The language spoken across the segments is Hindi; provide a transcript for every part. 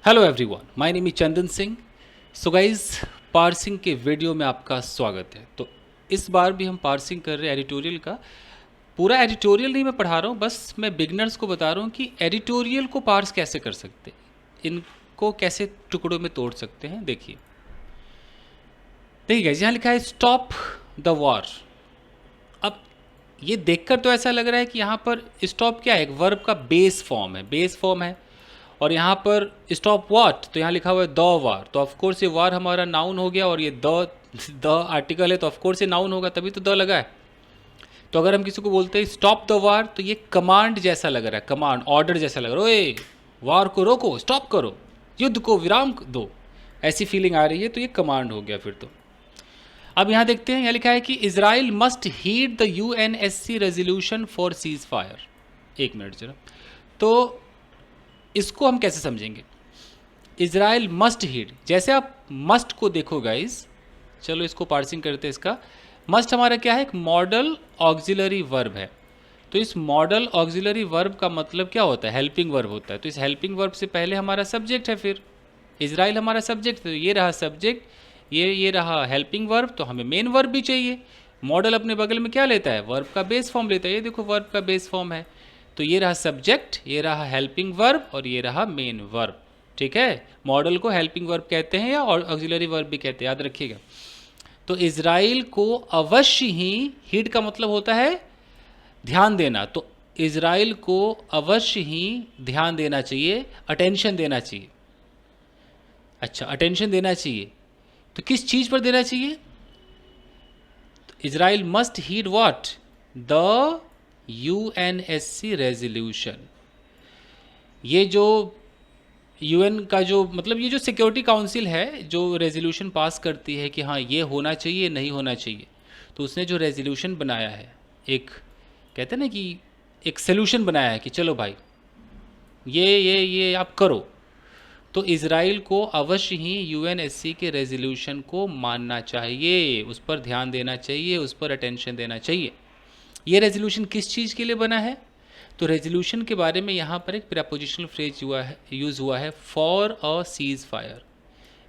Hello everyone, my name is Chandan Singh. So guys, parsing के वीडियो में आपका स्वागत है। तो इस बार भी हम पार्सिंग कर रहे हैं एडिटोरियल का। पूरा एडिटोरियल नहीं मैं पढ़ा रहा हूँ, बस मैं बिगनर्स को बता रहा हूँ कि एडिटोरियल को पार्स कैसे कर सकते हैं, इनको कैसे टुकड़ों में तोड़ सकते हैं। देखिए गाइज, यहाँ लिखा है स्टॉप द वॉर। अब ये देखकर तो ऐसा लग रहा है कि यहाँ पर स्टॉप क्या है, एक वर्ब का बेस फॉर्म है। और यहाँ पर स्टॉप वॉट, तो यहाँ लिखा हुआ है द वार, तो ऑफकोर्स ये वार हमारा नाउन हो गया, और ये द आर्टिकल है तो ऑफकोर्स ये नाउन होगा, तभी तो द लगा है। तो अगर हम किसी को बोलते हैं स्टॉप द वार, तो ये कमांड जैसा लग रहा है, कमांड ऑर्डर जैसा लग रहा है, ओए वार को रोको, स्टॉप करो, युद्ध को विराम दो, ऐसी फीलिंग आ रही है, तो ये कमांड हो गया फिर तो। अब यहाँ देखते हैं, यहाँ लिखा है कि Israel must heed the UNSC resolution for ceasefire. एक मिनट जरा, तो इसको हम कैसे समझेंगे? इजराइल मस्ट हीड, जैसे आप मस्ट को देखो गाइस, चलो इसको पार्सिंग करते हैं। इसका मस्ट हमारा क्या है, एक मॉडल ऑक्सिलरी वर्ब है। तो इस मॉडल ऑक्सिलरी वर्ब का मतलब क्या होता है, हेल्पिंग वर्ब होता है। तो इस हेल्पिंग वर्ब से पहले हमारा सब्जेक्ट है, फिर इजराइल हमारा सब्जेक्ट, तो ये रहा सब्जेक्ट, ये रहा हेल्पिंग वर्ब, तो हमें मेन वर्ब भी चाहिए। मॉडल अपने बगल में क्या लेता है, वर्ब का बेस फॉर्म लेता है। ये देखो वर्ब का बेस फॉर्म है, तो ये रहा सब्जेक्ट, ये रहा हेल्पिंग वर्ब, और ये रहा मेन वर्ब। ठीक है, मॉडल को हेल्पिंग वर्ब कहते हैं या ऑक्सिलरी वर्ब भी कहते हैं, याद रखिएगा। तो इजराइल को अवश्य ही, हीड का मतलब होता है ध्यान देना, तो इजराइल को अवश्य ही ध्यान देना चाहिए, अटेंशन देना चाहिए। अच्छा, अटेंशन देना चाहिए, तो किस चीज़ पर देना चाहिए? Israel must heed what, the UNSC resolution. ये जो यूएन का जो मतलब ये जो सिक्योरिटी काउंसिल है, जो रेजोल्यूशन पास करती है कि हाँ ये होना चाहिए, नहीं होना चाहिए, तो उसने जो रेजोल्यूशन बनाया है, एक कहते हैं ना कि एक सोल्यूशन बनाया है कि चलो भाई ये आप करो, तो इजराइल को अवश्य ही यूएनएससी के रेजोल्यूशन को मानना चाहिए, उस पर ध्यान देना चाहिए, उस पर अटेंशन देना चाहिए। ये रेजोल्यूशन किस चीज़ के लिए बना है? तो रेजोल्यूशन के बारे में यहाँ पर एक प्रेपोजिशनल फ्रेज यूज़ हुआ है, फॉर अ सीज फायर।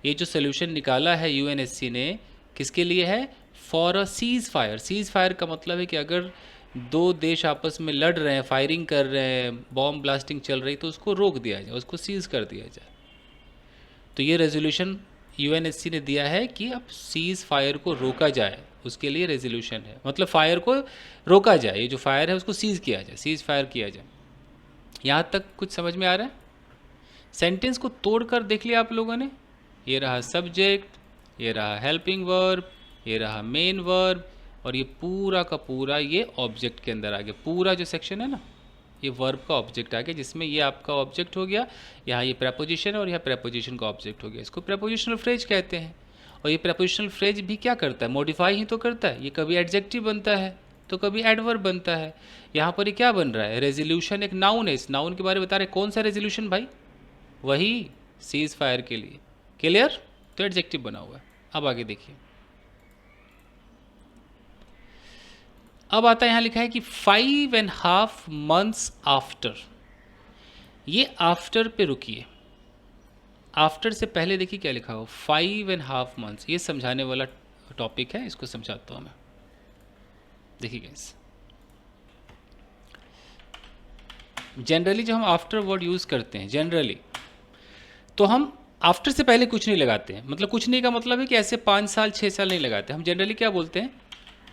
ये जो सोल्यूशन निकाला है यूएनएससी ने, किसके लिए है? For a cease fire. Cease fire का मतलब है कि अगर दो देश आपस में लड़ रहे हैं, फायरिंग कर रहे हैं, बॉम्ब ब्लास्टिंग चल रही, तो उसको रोक दिया जाए, उसको सीज कर दिया जाए। तो ये रेजोल्यूशन यूएनएससी ने दिया है कि अब सीज फायर को रोका जाए, उसके लिए रेजोल्यूशन है, मतलब फायर को रोका जाए, ये जो फायर है उसको सीज किया जाए, सीज फायर किया जाए। यहाँ तक कुछ समझ में आ रहा है? सेंटेंस को तोड़कर देख लिया आप लोगों ने, ये रहा सब्जेक्ट, ये रहा हेल्पिंग वर्ब, ये रहा मेन वर्ब, और ये पूरा का पूरा ये ऑब्जेक्ट के अंदर आ गया। पूरा जो सेक्शन है ना, ये वर्ब का ऑब्जेक्ट आ गया, जिसमें ये आपका ऑब्जेक्ट हो गया, यहाँ ये प्रेपोजिशन है और यहाँ प्रेपोजिशन का ऑब्जेक्ट हो गया। इसको प्रेपोजिशनल फ्रेज कहते हैं। और ये प्रेपोजिशनल फ्रेज भी क्या करता है, मॉडिफाई ही तो करता है। ये कभी एडजेक्टिव बनता है तो कभी एडवर्ब बनता है। यहाँ पर ये क्या बन रहा है, रेजोल्यूशन एक नाउन है, इस नाउन के बारे में बता रहे, कौन सा रेजोल्यूशन भाई? वही सीज फायर के लिए। क्लियर? तो एडजेक्टिव बना हुआ है। अब आगे देखिए, अब आता है, यहाँ लिखा है कि 5.5 months आफ्टर। ये आफ्टर पे रुकिए, आफ्टर से पहले देखिए क्या लिखा हो, 5.5 months। ये समझाने वाला टॉपिक है, इसको समझाता हूँ मैं। देखिए गाइस, जनरली जब हम आफ्टर वर्ड यूज़ करते हैं जनरली, तो हम आफ्टर से पहले कुछ नहीं लगाते हैं। मतलब कुछ नहीं का मतलब है कि ऐसे 5 साल 6 साल नहीं लगाते। हम जनरली क्या बोलते हैं,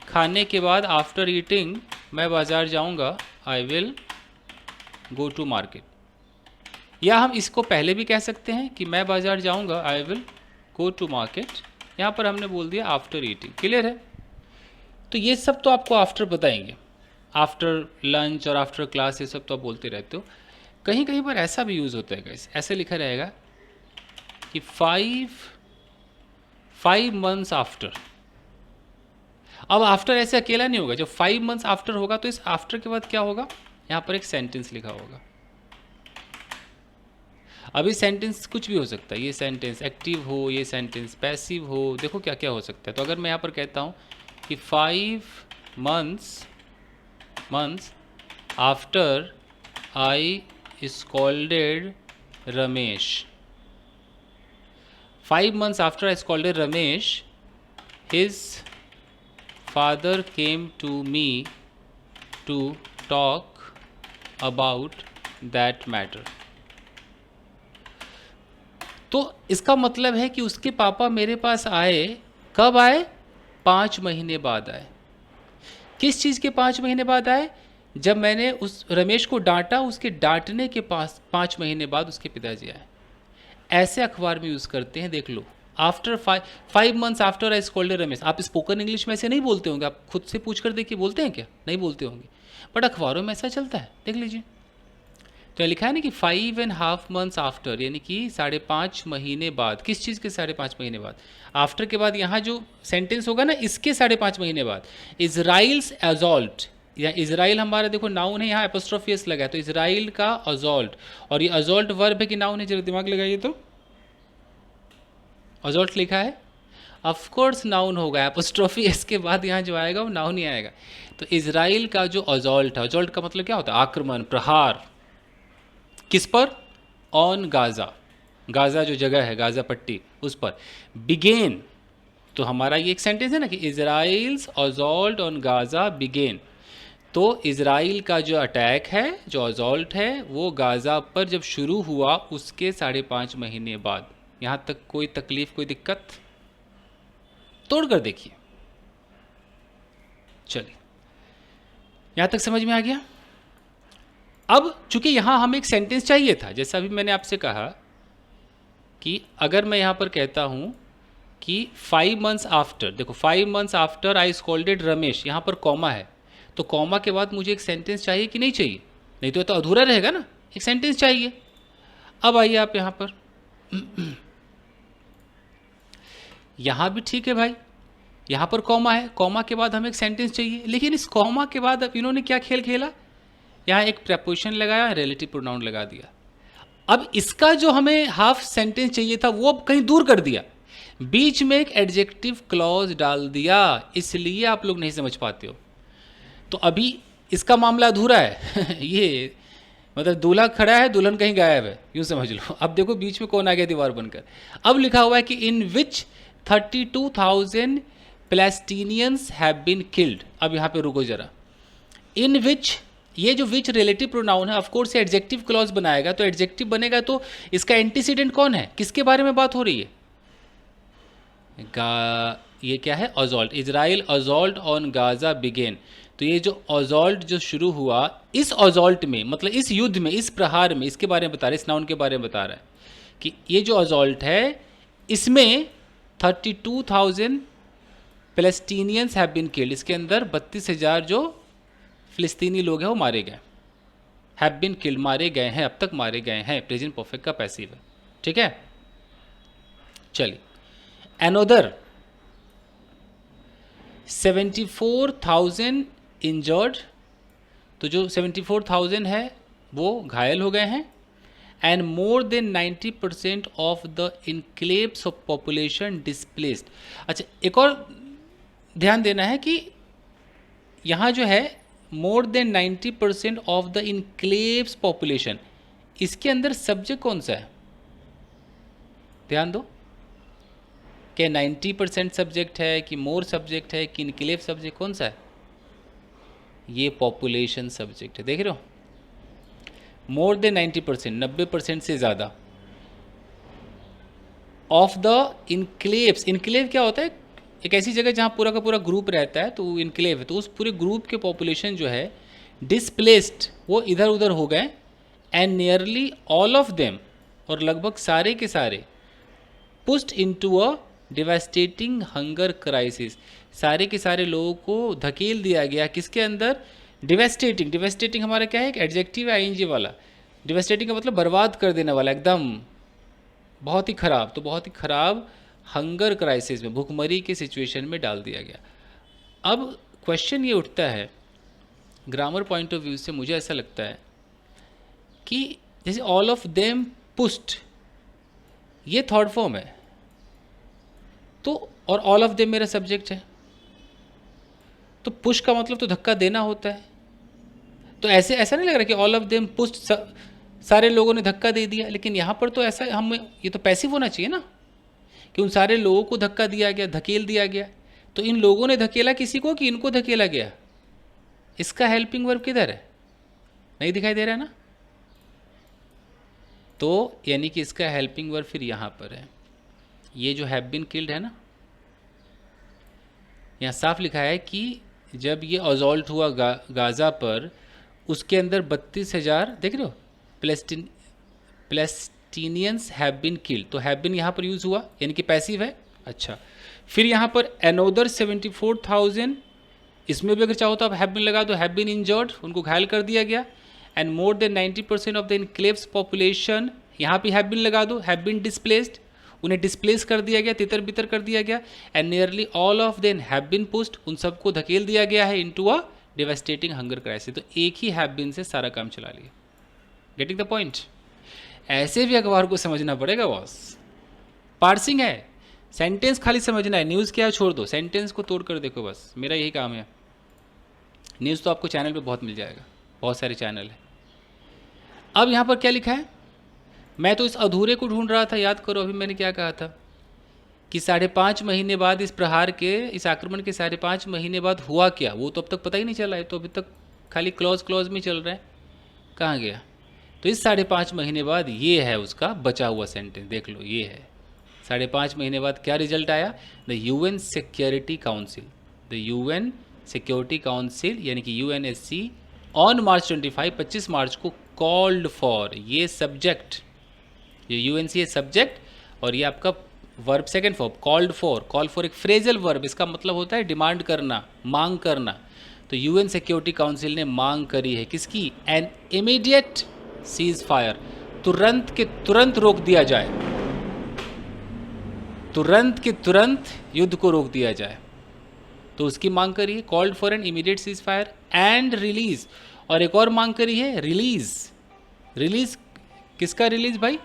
खाने के बाद आफ्टर ईटिंग मैं बाज़ार जाऊंगा, I will go to market. या हम इसको पहले भी कह सकते हैं कि मैं बाज़ार जाऊंगा, I will go to market. यहाँ पर हमने बोल दिया आफ्टर ईटिंग। क्लियर है? तो ये सब तो आपको आफ्टर बताएंगे, आफ्टर लंच और आफ्टर क्लास, ये सब तो आप बोलते रहते हो। कहीं कहीं पर ऐसा भी यूज़ होता है गाइस, ऐसे लिखा रहेगा कि 5 months आफ्टर। अब आफ्टर ऐसे अकेला नहीं होगा, जब 5 months आफ्टर होगा तो इस आफ्टर के बाद क्या होगा, यहाँ पर एक सेंटेंस लिखा होगा। अभी सेंटेंस कुछ भी हो सकता है, ये सेंटेंस एक्टिव हो, ये सेंटेंस पैसिव हो, देखो क्या क्या हो सकता है। तो अगर मैं यहाँ पर कहता हूँ कि 5 months after I scolded Ramesh, 5 months after I scolded Ramesh, his father came to me to talk about that matter. तो इसका मतलब है कि उसके पापा मेरे पास आए, कब आए? 5 महीने बाद आए। किस चीज़ के 5 महीने बाद आए? जब मैंने उस रमेश को डांटा, उसके डांटने के पास 5 महीने बाद उसके पिताजी आए। ऐसे अखबार में यूज़ करते हैं, देख लो। After 5 months after I scolded Ramesh. आप स्पोकन इंग्लिश में ऐसे नहीं बोलते होंगे, आप खुद से पूछ कर देखिए, बोलते हैं क्या? नहीं बोलते होंगे, बट अखबारों में ऐसा चलता है, देख लीजिए। तो लिखा है ना कि 5.5 months आफ्टर, यानी कि 5.5 महीने बाद। किस चीज़ के 5.5 महीने बाद? आफ्टर के बाद यहाँ जो सेंटेंस होगा ना, इसके 5.5 महीने बाद इजराइल्स अजॉल्ट, या इजराइल हमारा देखो नाउन है, यहाँ एपोस्ट्रोफी एस लगा है, तो इजराइल का अजॉल्ट। और ये अजॉल्ट वर्ब है कि नाउन है? जरा दिमाग लगाइए तो। अजॉल्ट लिखा है, ऑफ कोर्स नाउन होगा, एपोस्ट्रोफी एस के बाद यहाँ जो आएगा वो नाउन ही आएगा। तो इजराइल का जो अजॉल्ट है, अजॉल्ट का मतलब क्या होता है? आक्रमण, प्रहार। किस पर? On Gaza. गाज़ा जो जगह है, गाज़ा पट्टी, उस पर। बिगेन, तो हमारा ये एक सेंटेंस है ना कि Israel's assault on Gaza began. तो इजराइल का जो अटैक है, जो अजॉल्ट है, वो गाज़ा पर जब शुरू हुआ उसके 5.5 महीने बाद। यहाँ तक कोई तकलीफ, कोई दिक्कत? तोड़ कर देखिए। चलिए, यहाँ तक समझ में आ गया? अब चूंकि यहाँ हमें एक सेंटेंस चाहिए था, जैसा अभी मैंने आपसे कहा कि अगर मैं यहाँ पर कहता हूँ कि 5 months आफ्टर, देखो 5 months after I scolded Ramesh, यहाँ पर कॉमा है, तो कॉमा के बाद मुझे एक सेंटेंस चाहिए कि नहीं चाहिए? नहीं तो अधूरा रहेगा ना, एक सेंटेंस चाहिए। अब आइए आप यहाँ पर, यहाँ भी ठीक है भाई, यहाँ पर कॉमा है, कॉमा के बाद हमें एक सेंटेंस चाहिए, लेकिन इस कॉमा के बाद अब इन्होंने क्या खेल खेला? यहाँ एक प्रपोजिशन लगाया, रिलेटिव प्रोनाउन लगा दिया। अब इसका जो हमें हाफ सेंटेंस चाहिए था वो अब कहीं दूर कर दिया, बीच में एक एडजेक्टिव क्लॉज डाल दिया, इसलिए आप लोग नहीं समझ पाते हो। तो अभी इसका मामला अधूरा है ये मतलब दूल्हा खड़ा है, दुल्हन कहीं गायब है, यूँ समझ लो। अब देखो बीच में कौन आ गया दीवार बनकर। अब लिखा हुआ है कि इन विच 32,000 पैलेस्टीनियंस हैव बीन किल्ड। अब यहाँ पे रुको जरा, इन विच, ये जो विच रिलेटिव प्रोनाउन है, ऑफ कोर्स एडजेक्टिव क्लॉज बनाएगा, तो एडजेक्टिव बनेगा तो इसका एंटीसीडेंट कौन है? किसके बारे में बात हो रही है? ये क्या है? Assault. Israel assault on Gaza began. तो ये जो अजॉल्ट जो शुरू हुआ, इस अजॉल्ट में मतलब इस युद्ध में, इस प्रहार में, इसके बारे में बता रहा है, इस नाउन के बारे में बता रहा है कि ये जो अजॉल्ट है, इसमें 32,000 पैलेस्टीनियंस हैव बीन किल्ड। इसके अंदर 32,000 जो फिलिस्तीनी लोग हैं वो मारे गए। हैव बीन किल्ड, मारे गए हैं, अब तक मारे गए हैं, प्रेजेंट परफेक्ट का पैसिव है, ठीक है। चलिए, अनोदर 74,000 इंजर्ड, तो जो 74,000 है वो घायल हो गए हैं। And more than 90% of the enclaves of population displaced. अच्छा, एक और ध्यान देना है कि यहाँ जो है मोर than 90% of the enclave's population, इसके अंदर सब्जेक्ट कौन सा है? ध्यान दो, क्या 90% सब्जेक्ट है कि मोर सब्जेक्ट है कि इनक्लेव सब्जेक्ट, कौन सा है? ये पॉपुलेशन सब्जेक्ट है, देख रहे हो? मोर देन 90%, 90% से ज़्यादा ऑफ द इनक्लेव्स। इनक्लेव क्या होता है? एक ऐसी जगह जहाँ पूरा का पूरा ग्रुप रहता है, तो इनक्लेव है। तो उस पूरे ग्रुप के पॉपुलेशन जो है डिस्प्लेस्ड, वो इधर उधर हो गए। And nearly all of them, और लगभग सारे के सारे, pushed into a devastating hunger crisis, सारे के सारे लोगों को धकेल दिया गया किसके अंदर? डिवास्टेटिंग। डिवास्टेटिंग हमारा क्या है? एक एडजेक्टिव है आईएनजी वाला। डिवास्टेटिंग का मतलब बर्बाद कर देने वाला, एकदम बहुत ही खराब। तो बहुत ही खराब हंगर क्राइसिस में, भूखमरी के सिचुएशन में डाल दिया गया। अब क्वेश्चन ये उठता है ग्रामर पॉइंट ऑफ व्यू से, मुझे ऐसा लगता है कि जैसे ऑल ऑफ देम पुस्ट, ये थर्ड फॉर्म है, तो और ऑल ऑफ देम मेरा सब्जेक्ट है, तो पुश का मतलब तो धक्का देना होता है। तो ऐसे ऐसा नहीं लग रहा कि ऑल ऑफ देम पुस्ट सारे लोगों ने धक्का दे दिया, लेकिन यहाँ पर तो ऐसा हम, ये तो पैसिव होना चाहिए ना, कि उन सारे लोगों को धक्का दिया गया, धकेल दिया गया। तो इन लोगों ने धकेला किसी को कि इनको धकेला गया? इसका हेल्पिंग वर्ब किधर है? नहीं दिखाई दे रहा है ना? तो यानी कि इसका हेल्पिंग वर्ब फिर यहाँ पर है, ये जो हैव बीन किल्ड है ना, यहाँ साफ लिखा है कि जब ये असॉल्ट हुआ गाज़ा पर, उसके अंदर 32,000 देख रहे हो पैलेस्टीनियंस हैव बीन किल्ड। तो हैव बीन यहाँ पर यूज़ हुआ यानी कि पैसिव है। अच्छा, फिर यहाँ पर अनोदर 74,000, इसमें भी अगर चाहो तो आप हैव बीन लगा दो, हैव बीन इंजर्ड, उनको घायल कर दिया गया। And more than 90% of the enclave's population, यहाँ भी हैव बीन लगा दो, हैव बीन डिस्प्लेस्ड, उन्हें डिस्प्लेस कर दिया गया, तितर बितर कर दिया गया। And nearly all of them have been pushed, उन सबको धकेल दिया गया है into a devastating hunger crisis. तो एक ही हैव बीन से सारा काम चला लिया। Getting the point? ऐसे भी अखबार को समझना पड़ेगा बॉस। पार्सिंग है, सेंटेंस खाली समझना है, न्यूज़ क्या है छोड़ दो, सेंटेंस को तोड़ कर देखो, बस मेरा यही काम है। न्यूज़ तो आपको चैनल पे बहुत मिल जाएगा, बहुत सारे चैनल है। अब यहाँ पर क्या लिखा है? मैं तो इस अधूरे को ढूंढ रहा था, याद करो अभी मैंने क्या कहा था कि 5.5 महीने बाद इस प्रहार के, इस आक्रमण के 5.5 महीने बाद हुआ क्या, वो तो अब तक पता ही नहीं चला है। तो अभी तक खाली क्लॉज में चल रहा है, कहाँ गया? तो इस 5.5 महीने बाद ये है उसका बचा हुआ सेंटेंस, देख लो ये है। 5.5 महीने बाद क्या रिजल्ट आया? The UN security council, the UN security council यानी कि यूएनएससी ऑन मार्च 25 मार्च को कॉल्ड फॉर, ये सब्जेक्ट, ये यूएनसी है सब्जेक्ट, और ये आपका verb second form called for. Call for एक फ्रेजल वर्ब, इसका मतलब होता है डिमांड करना, मांग करना। तो यूएन सिक्योरिटी काउंसिल ने मांग करी है किसकी? एन इमीडिएट सीज फायर, तुरंत के तुरंत रोक दिया जाए, तुरंत के तुरंत युद्ध को रोक दिया जाए। तो उसकी मांग करी है, called for an immediate cease fire and release. और एक और मांग करी है, रिलीज। रिलीज किसका रिलीज भाई?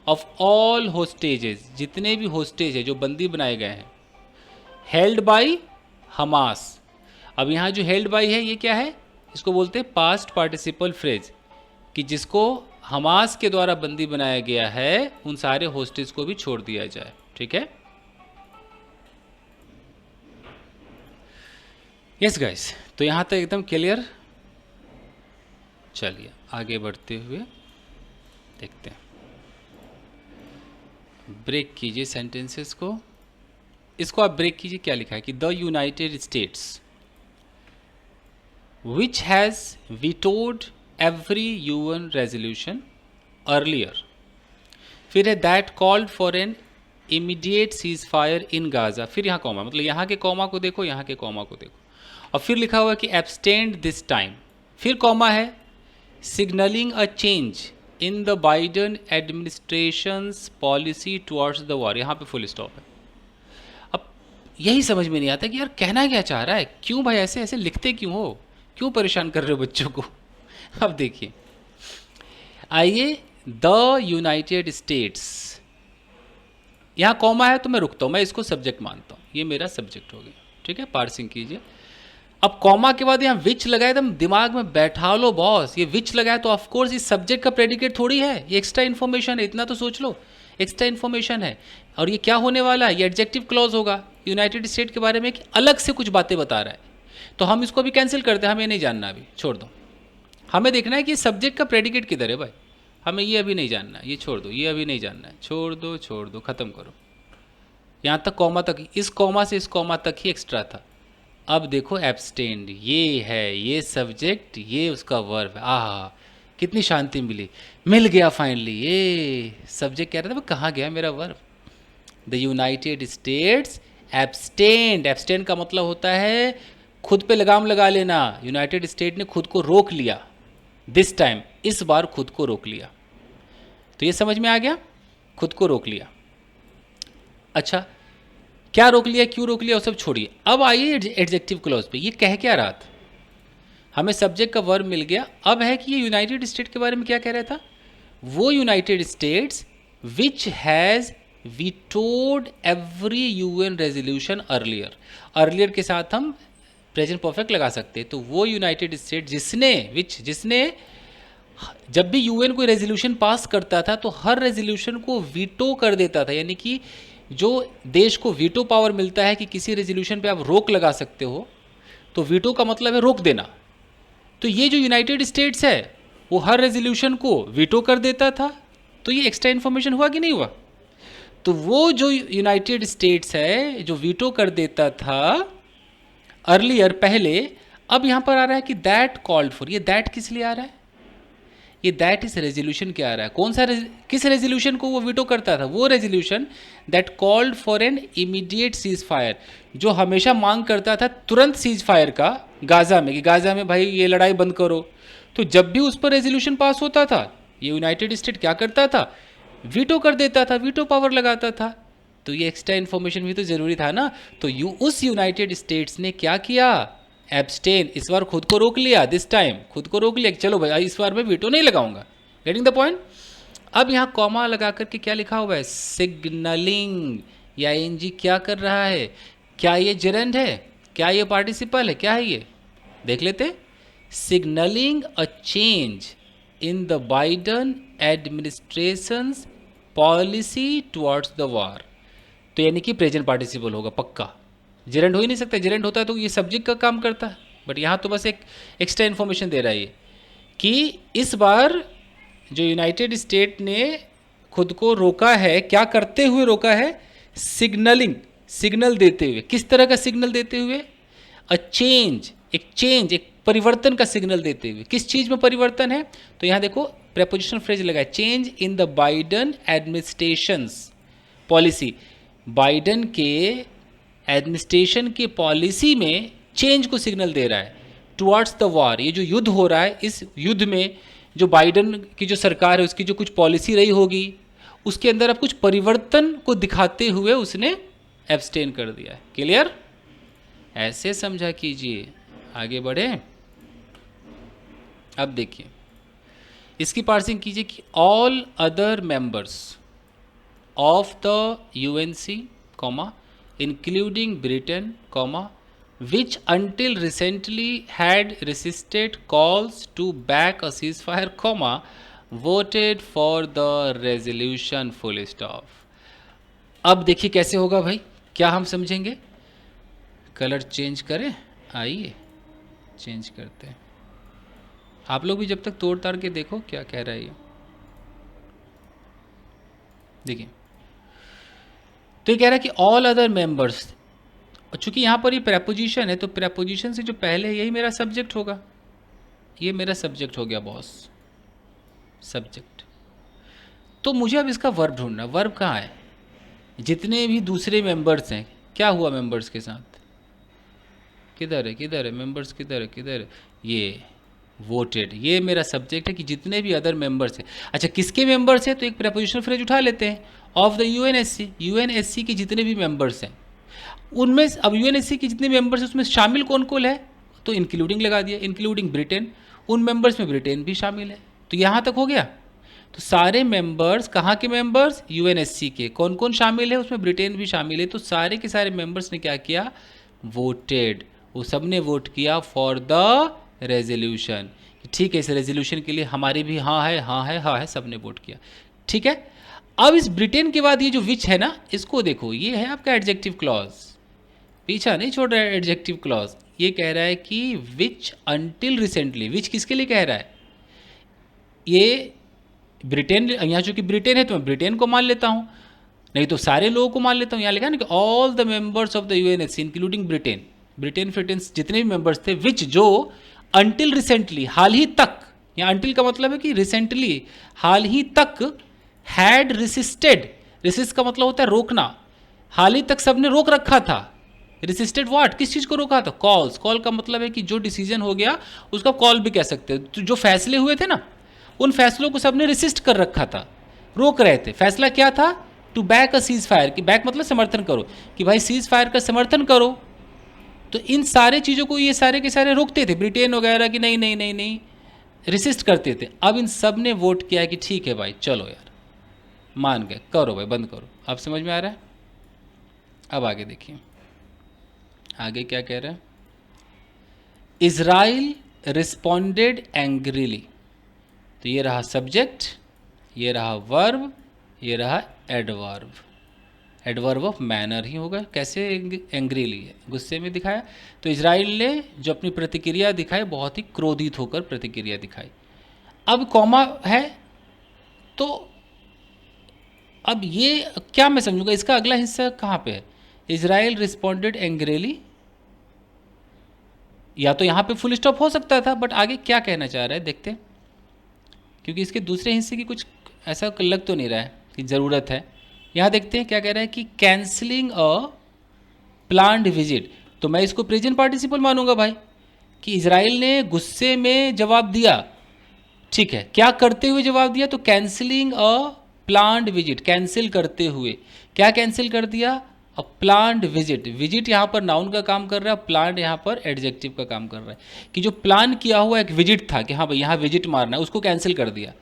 ऑफ ऑल होस्टेजेस, जितने भी होस्टेज है जो बंदी बनाए गए हैं, हेल्ड बाई हमास। अब यहाँ जो हेल्ड बाई है ये क्या है? इसको बोलते हैं पास्ट पार्टिसिपल फ्रेज, कि जिसको हमास के द्वारा बंदी बनाया गया है उन सारे होस्टेज को भी छोड़ दिया जाए। ठीक है, यस गाइस, तो यहाँ तक एकदम क्लियर। चलिए आगे बढ़ते हुए देखते हैं, ब्रेक कीजिए सेंटेंसेस को, इसको आप ब्रेक कीजिए। क्या लिखा है कि the United States which has vetoed every UN resolution earlier, फिर है that called for an immediate ceasefire in Gaza, फिर यहाँ कॉमा, मतलब यहाँ के कॉमा को देखो, यहाँ के कॉमा को देखो, और फिर लिखा हुआ है कि एब्सटेंड दिस टाइम, फिर कॉमा है, signalling a change in the Biden administrations policy towards the war, यहाँ पे फुल स्टॉप है। अब यही समझ में नहीं आता कि यार कहना क्या चाह रहा है, क्यों भाई ऐसे ऐसे लिखते क्यों हो, क्यों परेशान कर रहे हो बच्चों को। अब देखिए, आइए, द यूनाइटेड स्टेट्स, यहाँ कॉमा है तो मैं रुकता हूँ, मैं इसको सब्जेक्ट मानता हूँ, ये मेरा सब्जेक्ट हो गया। ठीक है, पार्सिंग कीजिए। अब कॉमा के बाद यहाँ विच लगाए, एकदम दिमाग में बैठा लो बॉस, ये विच लगाए तो ऑफकोर्स इस सब्जेक्ट का प्रेडिकेट थोड़ी है, ये एक्स्ट्रा इन्फॉर्मेशन है, इतना तो सोच लो, एक्स्ट्रा इन्फॉर्मेशन है। और ये क्या होने वाला है? ये एडजेक्टिव क्लॉज होगा यूनाइटेड स्टेट के बारे में कि अलग से कुछ बातें बता रहा है। तो हम इसको भी कैंसिल करते हैं, हमें नहीं जानना, अभी छोड़ दो। हमें देखना है कि सब्जेक्ट का प्रेडिकेट किधर है भाई, हमें ये अभी नहीं जानना, ये छोड़ दो, ये अभी नहीं जानना है, छोड़ दो, ख़त्म करो। यहाँ तक कॉमा तक, इस कॉमा से इस कॉमा तक ही एक्स्ट्रा था। अब देखो एब्सटेंड, ये है, ये सब्जेक्ट, ये उसका वर्ब है। आहा, कितनी शांति मिली, मिल गया फाइनली। ये सब्जेक्ट कह रहा था कहाँ गया मेरा verb? The United states abstained, abstained का मतलब होता है खुद पे लगाम लगा लेना। यूनाइटेड स्टेट ने खुद को रोक लिया, दिस टाइम, इस बार खुद को रोक लिया। तो ये समझ में आ गया, खुद को रोक लिया। अच्छा, क्या रोक लिया, क्यों रोक लिया, वो सब छोड़िए। अब आइए एडजेक्टिव क्लॉज पे, ये कह क्या रहा था? हमें सब्जेक्ट का वर्ब मिल गया। अब है कि ये यूनाइटेड स्टेट के बारे में क्या कह रहा था? वो United States which has vetoed every UN resolution earlier, earlier के साथ हम प्रेजेंट परफेक्ट लगा सकते हैं। तो वो यूनाइटेड स्टेट जिसने जब भी यूएन कोई रेजोल्यूशन पास करता था तो हर रेजोल्यूशन को वीटो कर देता था, यानी कि जो देश को वीटो पावर मिलता है कि किसी रेजोल्यूशन पे आप रोक लगा सकते हो, तो वीटो का मतलब है रोक देना। तो ये जो यूनाइटेड स्टेट्स है वो हर रेजोल्यूशन को वीटो कर देता था। तो ये एक्स्ट्रा इन्फॉर्मेशन हुआ कि नहीं हुआ? तो वो जो यूनाइटेड स्टेट्स है जो वीटो कर देता था अर्लियर पहले, अब यहां पर आ रहा है कि दैट कॉल्ड फॉर। ये दैट किस लिए आ रहा है? ये दैट इस रेजोल्यूशन क्या आ रहा है? कौन सा किस रेजोल्यूशन को वो वीटो करता था? वो resolution that called for an immediate cease fire, जो हमेशा मांग करता था तुरंत सीज फायर का गाजा में, कि गाजा में भाई ये लड़ाई बंद करो। तो जब भी उस पर रेजोल्यूशन पास होता था, ये यूनाइटेड स्टेट क्या करता था? वीटो कर देता था, वीटो पावर लगाता था। तो ये एक्स्ट्रा इन्फॉर्मेशन भी तो जरूरी था ना। तो उस यूनाइटेड स्टेट्स ने क्या किया? एब्सटेन, इस बार खुद को रोक लिया, दिस टाइम खुद को रोक लिया कि चलो भाई इस बार मैं वीटो नहीं लगाऊंगा। Getting the point? अब यहाँ कॉमा लगा करके क्या लिखा हुआ है? सिग्नलिंग। या एनजी क्या कर रहा है? क्या ये जेरेंड है? क्या ये पार्टिसिपल है? क्या है ये? देख लेते। Signalling a change in the Biden administrations policy towards the war. तो यानी कि प्रेजेंट पार्टिसिपल होगा पक्का। जेरेंट हो ही नहीं सकता, जेरेंट होता है तो ये सब्जेक्ट का काम करता है। बट यहाँ तो बस एक एक्स्ट्रा इन्फॉर्मेशन दे रहा है ये कि इस बार जो यूनाइटेड स्टेट ने खुद को रोका है, क्या करते हुए रोका है? सिग्नलिंग, सिग्नल देते हुए। किस तरह का सिग्नल देते हुए? अ चेंज, एक परिवर्तन का सिग्नल देते हुए। किस चीज़ में परिवर्तन है? तो यहाँ देखो प्रेपोजिशन फ्रेज लगा है, change in the Biden administrations policy. Biden के एडमिनिस्ट्रेशन की पॉलिसी में चेंज को सिग्नल दे रहा है टुवर्ड्स द वॉर। ये जो युद्ध हो रहा है, इस युद्ध में जो बाइडन की जो सरकार है उसकी जो कुछ पॉलिसी रही होगी उसके अंदर अब कुछ परिवर्तन को दिखाते हुए उसने एब्सटेन कर दिया है। क्लियर? ऐसे समझा कीजिए। आगे बढ़े। अब देखिए इसकी पार्सिंग कीजिए कि all other members of the UNC comma including Britain, which until recently had resisted calls to back a ceasefire, voted for the resolution, full stop. अब देखिए कैसे होगा भाई, क्या हम समझेंगे? कलर चेंज करें, आइए चेंज करते हैं। आप लोग भी जब तक तोड़ ताड़ के देखो क्या कह रहा है ये। देखिए तो ये कह रहा है कि ऑल अदर मेंबर्स, चूंकि यहाँ पर ये प्रेपोजिशन है तो प्रेपोजिशन से जो पहले यही मेरा सब्जेक्ट होगा, ये मेरा सब्जेक्ट हो गया बॉस, सब्जेक्ट। तो मुझे अब इसका वर्ब ढूंढना। वर्ब कहाँ है? जितने भी दूसरे मेंबर्स हैं, क्या हुआ मेंबर्स के साथ? किधर है, किधर है मेंबर्स, किधर है, किधर है? ये वोटेड, ये मेरा सब्जेक्ट है कि जितने भी अदर मेंबर्स हैं। अच्छा किसके मेंबर्स हैं? तो एक प्रेपोजिशनल फ्रेज उठा लेते हैं, ऑफ द यूएनएससी। यूएनएससी के जितने भी मेंबर्स हैं उनमें, अब यूएनएससी के जितने मेंबर्स हैं उसमें शामिल कौन कौन है? तो इंक्लूडिंग लगा दिया, इंक्लूडिंग ब्रिटेन। उन मेंबर्स में ब्रिटेन भी शामिल है। तो यहाँ तक हो गया। तो सारे मेंबर्स, कहाँ के मेंबर्स? यूएनएससी के। कौन कौन शामिल है उसमें? ब्रिटेन भी शामिल है। तो सारे के सारे मेंबर्स ने क्या किया? वोटेड। वो सब ने वोट किया फॉर द रेजोल्यूशन। ठीक है, इस रेजोल्यूशन के लिए हमारी भी हाँ है, हाँ है, हाँ है, सब ने वोट किया। ठीक है। अब इस ब्रिटेन के बाद ये जो विच है ना, इसको देखो, ये है आपका एडजेक्टिव क्लॉज, पीछा नहीं छोड़ रहा है एडजेक्टिव क्लॉज। ये कह रहा है कि विच अंटिल रिसेंटली। विच किसके लिए कह रहा है? ये ब्रिटेन, यहाँ चूंकि ब्रिटेन है तो मैं ब्रिटेन को मान लेता हूँ, नहीं तो सारे लोगों को मान लेता हूँ। यहाँ लिखा है ना कि all the members of the UNSC including Britain. Britain फ्रिटेन जितने भी मेंबर्स थे, विच जो अंटिल रिसेंटली, हाल ही तक, यहाँ अंटिल का मतलब है कि रिसेंटली, हाल ही तक, हैड रेसिस्टेड। रेसिस्ट का मतलब होता है रोकना। हाल ही तक सबने रोक रखा था। रेसिस्टेड व्हाट, किस चीज़ को रोका था? कॉल्स। कॉल का मतलब है कि जो डिसीजन हो गया उसका कॉल भी कह सकते हो। तो जो फैसले हुए थे ना, उन फैसलों को सबने रेसिस्ट कर रखा था, रोक रहे थे। फैसला क्या था? To back a ceasefire, कि बैक मतलब समर्थन करो, कि भाई सीज फायर का समर्थन करो। तो इन सारे चीज़ों को ये सारे के सारे रोकते थे, ब्रिटेन वगैरह की नहीं नहीं नहीं नहीं, रेसिस्ट करते थे। अब इन सब ने वोट किया कि ठीक है भाई चलो यार, मान गए, करो भाई, बंद करो। अब समझ में आ रहा है? अब आगे देखिए, आगे क्या कह रहा है? Israel responded angrily. तो ये रहा सब्जेक्ट, ये रहा वर्ब, ये रहा एडवर्ब। एडवर्ब ऑफ मैनर ही होगा। कैसे? एंग्रीली है, गुस्से में दिखाया। तो इजराइल ने जो अपनी प्रतिक्रिया दिखाई, बहुत ही क्रोधित होकर प्रतिक्रिया दिखाई। अब कॉमा है, तो अब ये क्या मैं समझूंगा, इसका अगला हिस्सा कहाँ पे है? इजराइल रिस्पॉन्डेड एंग्रीली, या तो यहाँ पे फुल स्टॉप हो सकता था, बट आगे क्या कहना चाह रहा है देखते हैं, क्योंकि इसके दूसरे हिस्से की कुछ ऐसा लग तो नहीं रहा है कि ज़रूरत है। यहाँ देखते हैं क्या कह रहा है कि कैंसलिंग अ प्लान्ड विजिट। तो मैं इसको प्रेजेंट पार्टिसिपल मानूंगा भाई, कि इजराइल ने गुस्से में जवाब दिया। ठीक है, क्या करते हुए जवाब दिया? तो कैंसलिंग अ प्लान्ड विजिट, कैंसिल करते हुए। क्या कैंसिल कर दिया? अ प्लान्ड विजिट। विजिट यहाँ पर नाउन का काम कर रहा है, प्लान्ड यहाँ पर एडजेक्टिव का काम कर रहा है, कि जो प्लान किया हुआ एक विजिट था कि हाँ भाई यहाँ विजिट मारना है, उसको कैंसिल कर दिया।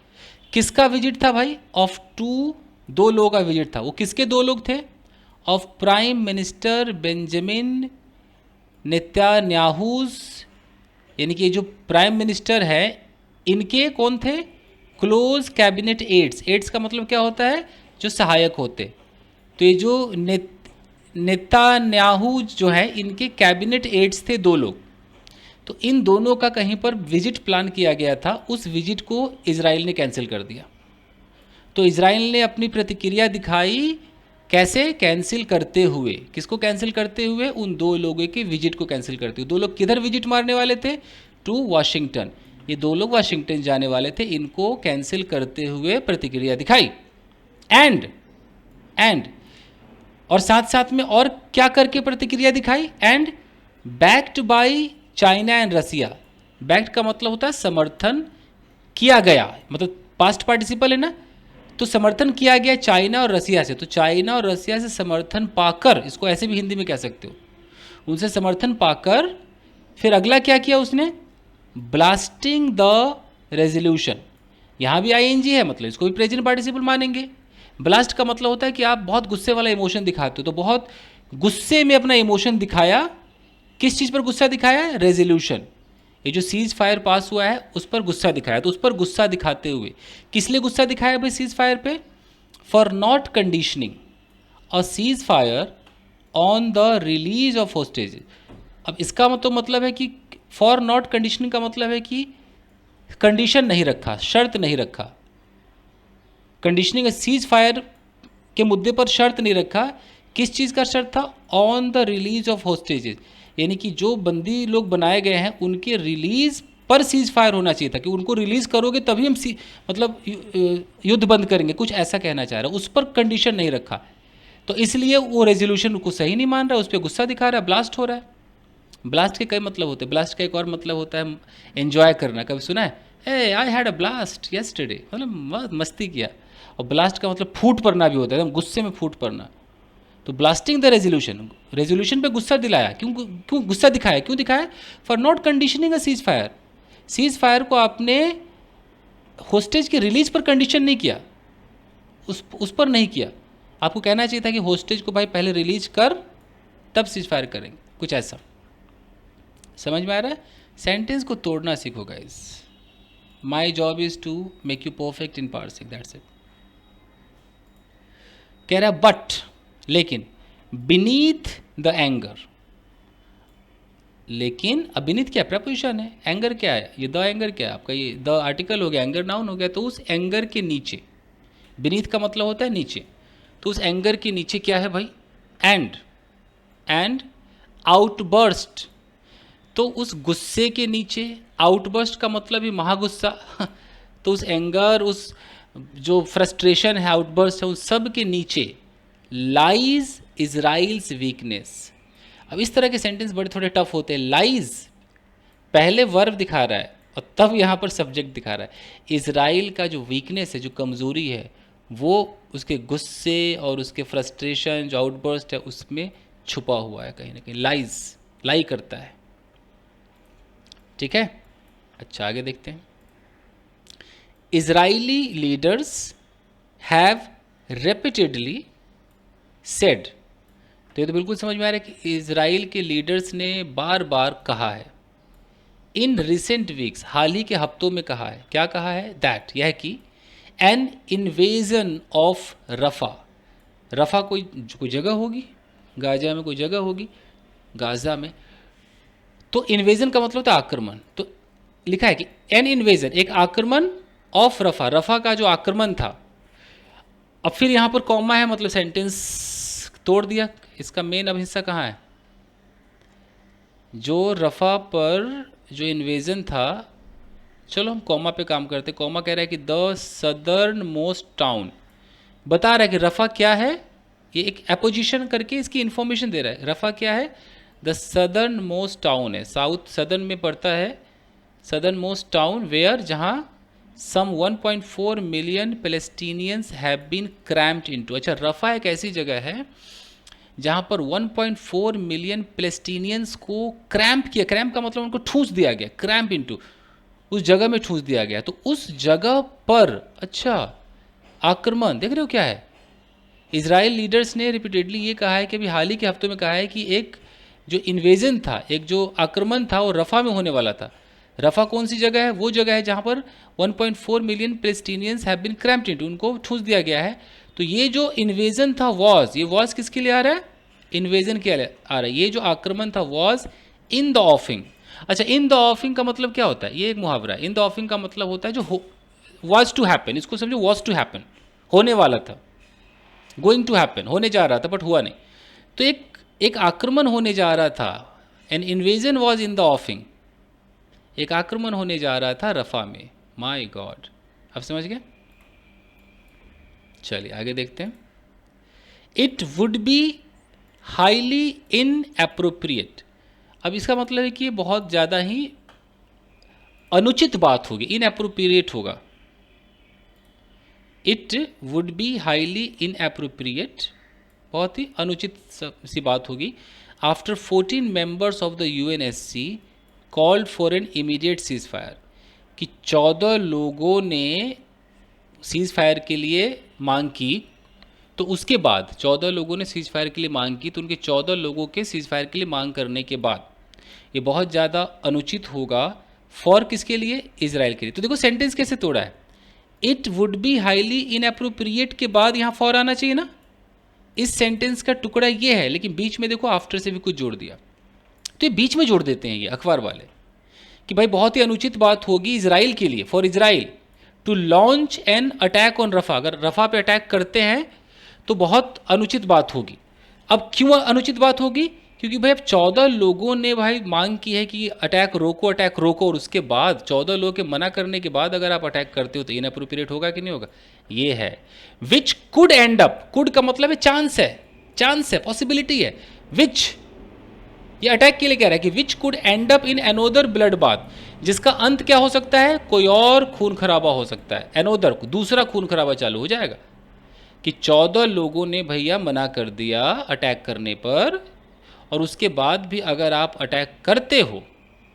किसका विजिट था भाई? ऑफ टू, दो लोगों का विजिट था। वो किसके दो लोग थे? Of prime minister Benjamin Netanyahu, यानी कि जो प्राइम मिनिस्टर है इनके कौन थे? Close cabinet ads. एड्स का मतलब क्या होता है? जो सहायक होते। तो ये जो नेतन्याहू जो है, इनके कैबिनेट एड्स थे दो लोग। तो इन दोनों का कहीं पर विजिट प्लान किया गया था, उस विजिट को इजराइल ने कैंसिल कर दिया। तो इजराइल ने अपनी प्रतिक्रिया दिखाई कैसे? कैंसिल करते हुए। किसको कैंसिल करते हुए? उन दो लोगों के विजिट को कैंसिल करते हुए। दो लोग किधर विजिट मारने वाले थे? To Washington. ये दो लोग वाशिंगटन जाने वाले थे, इनको कैंसिल करते हुए प्रतिक्रिया दिखाई। एंड और साथ साथ में और क्या करके प्रतिक्रिया दिखाई? And backed by China and Russia. Backed का मतलब होता है समर्थन किया गया, मतलब पास्ट पार्टिसिपल है ना, तो समर्थन किया गया चाइना और रसिया से। तो चाइना और रसिया से समर्थन पाकर, इसको ऐसे भी हिंदी में कह सकते हो, उनसे समर्थन पाकर फिर अगला क्या किया उसने? Blasting the resolution. यहाँ भी आईएनजी है, मतलब इसको भी प्रेजेंट पार्टिसिपल मानेंगे। ब्लास्ट का मतलब होता है कि आप बहुत गुस्से वाला इमोशन दिखाते हो, तो बहुत गुस्से में अपना इमोशन दिखाया। किस चीज़ पर गुस्सा दिखाया? रेजोल्यूशन। ये जो सीज फायर पास हुआ है उस पर गुस्सा दिखाया। तो उस पर गुस्सा दिखाते हुए, किस लिए गुस्सा दिखाया भाई सीज फायर पे? For not conditioning a cease fire on the release of hostages. अब इसका मतलब है कि फॉर नॉट कंडीशनिंग का मतलब है कि कंडीशन नहीं रखा, शर्त नहीं रखा। कंडीशनिंग सीज फायर के मुद्दे पर शर्त नहीं रखा। किस चीज़ का शर्त था? On the release of hostages, यानी कि जो बंदी लोग बनाए गए हैं उनके रिलीज पर सीज फायर होना चाहिए था, कि उनको रिलीज करोगे तभी हम मतलब युद्ध बंद करेंगे, कुछ ऐसा कहना चाह रहा है। उस पर कंडीशन नहीं रखा, तो इसलिए वो रेजोल्यूशन को सही नहीं मान रहा, उस पर गुस्सा दिखा रहा है, ब्लास्ट हो रहा है। ब्लास्ट के कई मतलब होते हैं। ब्लास्ट का एक और मतलब होता है एंजॉय करना। कभी सुना है? Ah I had a blast yesterday, मतलब मस्ती किया। और ब्लास्ट का मतलब फूट पड़ना भी होता है, एकदम गुस्से में फूट पड़ना। तो ब्लास्टिंग द रेजोल्यूशन, रेजोल्यूशन पे गुस्सा दिलाया। क्यों गुस्सा दिखाया? क्यों दिखाया? For not conditioning a cease fire. Cease fire को आपने होस्टेज के रिलीज पर कंडीशन नहीं किया, उस पर नहीं किया। आपको कहना चाहिए था कि होस्टेज को भाई पहले रिलीज कर, तब सीज फायर करेंगे, कुछ ऐसा। समझ में आ रहा है? सेंटेंस को तोड़ना सीखो guys. My job is to make you perfect in parsing, that's it. कह रहा बट, लेकिन, बीनीथ द एंगर। लेकिन अब बीनीथ क्या प्रपोजिशन है, एंगर क्या है? ये द एंगर क्या है आपका? ये द आर्टिकल हो गया, एंगर नाउन हो गया। तो उस एंगर के नीचे, बीनीथ का मतलब होता है नीचे, तो उस एंगर के नीचे क्या है भाई? And outburst. तो उस गुस्से के नीचे, आउटबर्स्ट का मतलब ही महागुस्सा तो उस एंगर, उस जो फ्रस्ट्रेशन है, आउटबर्स्ट है, उस सब के नीचे लाइज इजराइल्स वीकनेस। अब इस तरह के सेंटेंस बड़े थोड़े टफ होते हैं। लाइज पहले वर्ब दिखा रहा है और तब यहाँ पर सब्जेक्ट दिखा रहा है। इजराइल का जो वीकनेस है, जो कमज़ोरी है, वो उसके गुस्से और उसके फ्रस्ट्रेशन, जो आउटबर्स्ट है, उसमें छुपा हुआ है कहीं ना कहीं। लाइज, लाई करता है। ठीक है, अच्छा आगे देखते हैं। Israeli leaders have repeatedly said. तो ये तो बिल्कुल समझ में आ रहा है कि इजराइल के लीडर्स ने बार बार कहा है। इन रिसेंट वीक्स, हाल ही के हफ्तों में कहा है। क्या कहा है? दैट, यह कि एन इन्वेजन ऑफ रफा। रफ़ा कोई कोई जगह होगी, गाज़ा में कोई जगह होगी, गाज़ा में। तो इन्वेजन का मतलब होता है आक्रमण। तो लिखा है कि एन इन्वेजन, एक आक्रमण ऑफ रफ़ा, रफ़ा का जो आक्रमण था। अब फिर यहाँ पर कॉमा है, मतलब सेंटेंस तोड़ दिया। इसका मेन अब हिस्सा कहाँ है? जो रफ़ा पर जो इन्वेजन था, चलो हम कॉमा पे काम करते। कॉमा कह रहा है कि द सदर्न मोस्ट टाउन, बता रहा है कि रफ़ा क्या है, ये एक एपोजिशन करके इसकी इंफॉर्मेशन दे रहा है। रफ़ा क्या है? द सदर्न मोस्ट टाउन है, साउथ सदर्न में पड़ता है, सदर्न मोस्ट टाउन वेयर, जहाँ some 1.4 million Palestinians have been cramped into. अच्छा, रफ़ा एक ऐसी जगह है जहाँ पर 1.4 मिलियन पैलेस्टीनियंस को क्रैम्प किया, क्रैम्प का मतलब उनको ठूंस दिया गया, क्रैम्प इनटू, उस जगह में ठूंस दिया गया। तो उस जगह पर, अच्छा, आक्रमण देख रहे हो क्या है? इजराइल लीडर्स ने रिपीटेडली ये कहा है कि अभी हाल ही के हफ्तों में कहा है कि एक जो इन्वेजन था, एक जो आक्रमण था, वो रफ़ा में होने वाला था। रफ़ा कौन सी जगह है? वो जगह है जहाँ पर 1.4 million Palestinians have been cramped into, उनको ठूंस दिया गया है। तो ये जो इन्वेजन था वॉज, ये वॉज किसके लिए आ रहा है? इन्वेजन के लिए आ रहा है। ये जो आक्रमण था वॉज इन द ऑफिंग। अच्छा, इन द ऑफिंग का मतलब क्या होता है? ये एक मुहावरा है। इन द ऑफिंग का मतलब होता है जो वॉज टू हैपन, इसको समझो, वॉज टू हैपन, होने वाला था, गोइंग टू हैपन, होने जा रहा था बट हुआ नहीं। तो एक आक्रमण होने जा रहा था, an invasion was in the offing, एक आक्रमण होने जा रहा था रफ़ा में। माय गॉड, अब समझ गए? चलिए आगे देखते हैं। It would be highly inappropriate, अब इसका मतलब है कि ये बहुत ज़्यादा ही अनुचित बात होगी, इनएप्रोप्रिएट होगा। It would be highly inappropriate, बहुत ही अनुचित सी बात होगी। After 14 members of the UNSC called for an immediate ceasefire, कि 14 लोगों ने सीज फायर के लिए मांग की, तो उसके बाद 14 लोगों ने सीज फायर के लिए मांग की, तो उनके 14 लोगों के सीज फायर के लिए मांग करने के बाद ये बहुत ज़्यादा अनुचित होगा। फॉर किसके लिए? इजराइल के लिए। तो देखो सेंटेंस कैसे तोड़ा है। It would be highly inappropriate के बाद यहाँ फॉर आना चाहिए ना। इस सेंटेंस का टुकड़ा ये है, लेकिन बीच में देखो आफ्टर से भी कुछ जोड़ दिया। तो ये बीच में जोड़ देते हैं ये अखबार वाले कि भाई बहुत ही अनुचित बात होगी इजराइल के लिए, for Israel to launch an attack on Rafah, अगर रफ़ा पे अटैक करते हैं तो बहुत अनुचित बात होगी। अब क्यों अनुचित बात होगी? क्योंकि भाई अब 14 लोगों ने भाई मांग की है कि अटैक रोको, अटैक रोको, और उसके बाद 14 लोगों के मना करने के बाद अगर आप अटैक करते हो तो इनअप्रोप्रिएट होगा कि नहीं होगा? ये है which could and up, could का मतलब है चांस है, चांस है, पॉसिबिलिटी है। विच, ये अटैक के लिए कह रहा है कि which could and up in another blood bath, जिसका अंत क्या हो सकता है? कोई और खून खराबा हो सकता है। अनोदर, दूसरा खून खराबा चालू हो जाएगा। कि 14 लोगों ने भैया मना कर दिया अटैक करने पर, और उसके बाद भी अगर आप अटैक करते हो,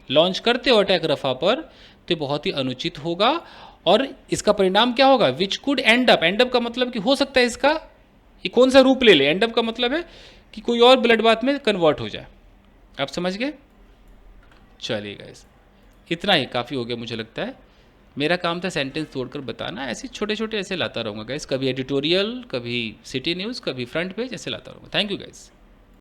लॉन्च करते हो अटैक रफ़ा पर, तो बहुत ही अनुचित होगा। और इसका परिणाम क्या होगा? Which could and up, and up का मतलब कि हो सकता है इसका ये कौन सा रूप ले ले। एंड अप का मतलब है कि कोई और ब्लड बाथ में कन्वर्ट हो जाए। आप समझ गए? चलिए गाइस, इतना ही काफ़ी हो गया मुझे लगता है। मेरा काम था सेंटेंस तोड़कर बताना, ऐसे छोटे छोटे ऐसे लाता रहूँगा गाइस, कभी एडिटोरियल, कभी सिटी न्यूज़, कभी फ्रंट पेज, ऐसे लाता रहूँगा। Thank you guys.